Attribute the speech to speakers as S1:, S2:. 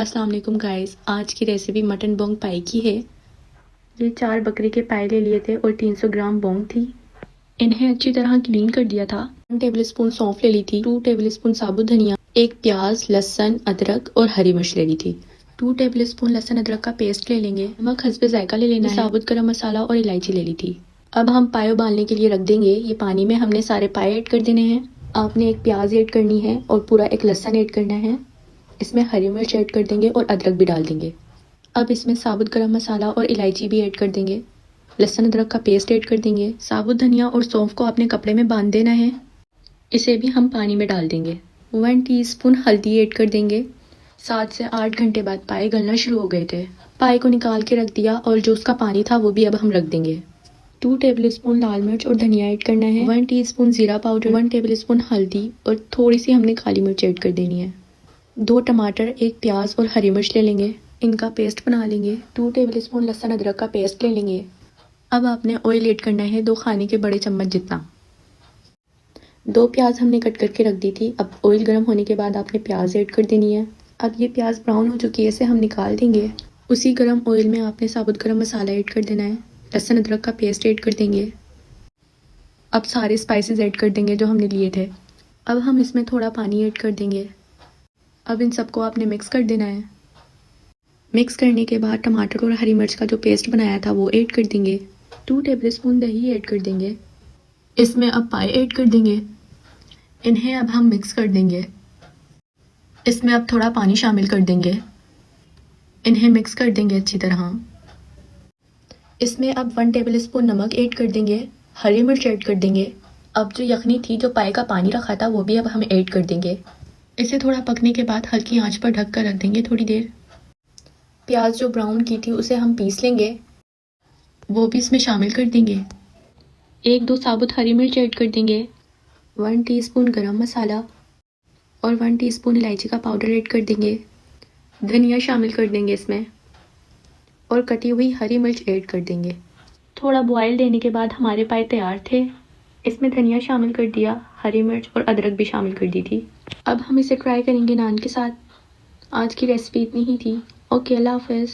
S1: अस्सलाम वालेकुम गाइस, आज की रेसिपी मटन बोंग पाई की है। ये 4 बकरे के पाए ले लिए थे और 300 ग्राम बोंग थी। इन्हें अच्छी तरह क्लीन कर दिया था। 1 टेबल स्पून सौंफ ले ली थी, 2 टेबल स्पून साबुत धनिया, 1 प्याज, लहसुन, अदरक और हरी मिर्च ले ली थी। 2 टेबल स्पून लहसुन अदरक का पेस्ट ले लेंगे। नमक हस्बे जायका ले लेना है। साबुत गरम मसाला और इलायची ले ली थी। अब हम पाए उबालने के लिए रख देंगे। ये पानी में हमने सारे पाए ऐड कर देने हैं। आपने एक प्याज ऐड करनी है और पूरा एक लहसुन ऐड करना है। इसमें हरी मिर्च ऐड कर देंगे और अदरक भी डाल देंगे। अब इसमें साबुत गरम मसाला और इलायची भी ऐड कर देंगे। लहसुन अदरक का पेस्ट ऐड कर देंगे। साबुत धनिया और सौंफ को अपने कपड़े में बांध देना है। इसे भी हम पानी में डाल देंगे। 1 टीस्पून हल्दी ऐड कर देंगे। 7 से 8 घंटे बाद पाए गलना शुरू हो गए थे। पाए को निकाल के रख दिया और जो उसका पानी था वो भी अब हम रख देंगे। 2 टेबल स्पून लाल मिर्च और धनिया ऐड करना है। 1 टीस्पून जीरा पाउडर, 1 टेबल स्पून हल्दी और थोड़ी सी हमने काली मिर्च ऐड कर देनी है। 2 टमाटर, 1 प्याज और हरी मिर्च ले लेंगे। इनका पेस्ट बना लेंगे। 2 टेबल स्पून लहसुन अदरक का पेस्ट ले लेंगे। अब आपने ऑयल ऐड करना है 2 खाने के बड़े चम्मच जितना। 2 प्याज हमने कट करके रख दी थी। अब ऑयल गर्म होने के बाद आपने प्याज ऐड कर देनी है। अब ये प्याज ब्राउन हो चुकी है, इसे हम निकाल देंगे। उसी गर्म ऑयल में आपने साबुत गरम मसाला ऐड कर देना है। लहसुन अदरक का पेस्ट ऐड कर देंगे। अब सारे स्पाइसेस ऐड कर देंगे जो हमने लिए थे। अब हम इसमें थोड़ा पानी ऐड कर देंगे। अब इन सबको आपने मिक्स कर देना है। मिक्स करने के बाद टमाटर और हरी मिर्च का जो पेस्ट बनाया था वो ऐड कर देंगे। 2 टेबल स्पून दही ऐड कर देंगे। इसमें अब पाए ऐड कर देंगे। इन्हें अब हम मिक्स कर देंगे। इसमें अब थोड़ा पानी शामिल कर देंगे। इन्हें मिक्स कर देंगे अच्छी तरह। इसमें अब 1 टेबल स्पून नमक ऐड कर देंगे। हरी मिर्च ऐड कर देंगे। अब जो यखनी थी, जो पाए का पानी रखा था, वो भी अब हम ऐड कर देंगे। इसे थोड़ा पकने के बाद हल्की आंच पर ढक कर रख देंगे थोड़ी देर। प्याज जो ब्राउन की थी उसे हम पीस लेंगे, वो भी इसमें शामिल कर देंगे। 1-2 साबुत हरी मिर्च ऐड कर देंगे। 1 टीस्पून गरम मसाला और 1 टीस्पून इलायची का पाउडर ऐड कर देंगे। धनिया शामिल कर देंगे इसमें और कटी हुई हरी मिर्च ऐड कर देंगे। थोड़ा बॉयल देने के बाद हमारे पाए तैयार थे। इसमें धनिया शामिल कर दिया, हरी मिर्च और अदरक भी शामिल कर दी थी। अब हम इसे ट्राई करेंगे नान के साथ। आज की रेसिपी इतनी ही थी। ओके, अल्लाह हाफ़िज़।